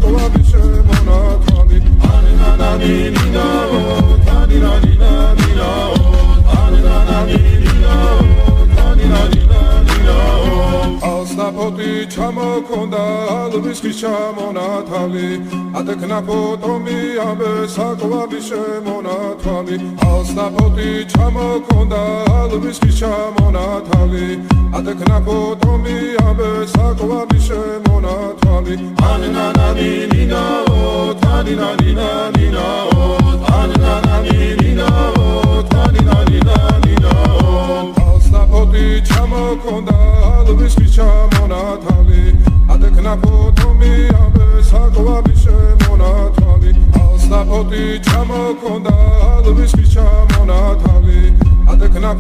საკვები შემონათვალი ანანანინინაო თანინანინანინაო ანანანინინაო თანინანინანინაო ალსნაფოთი ჩამოქონდა ალვის ხის ჩამონათალი ადექნა ფოტომი ამბე საკვები შემონათვალი ალსნაფოთი ჩამოქონდა ალვის ხის ჩამონათალი ადექნა ფოტომი ამბე საკვები შემონათვალი ანანანინინაო თანინანინანინაო ანანანინინაო თანინანინანინაო ალსნაფოთი ჩამოქონდა ალვის ხის ჩამონათალი ადექნა ფოტომი ამბე საკვები შემონათვალი ალსნაფოთი ჩამოქონდა ალვის ხის ჩამონათალი ადექნა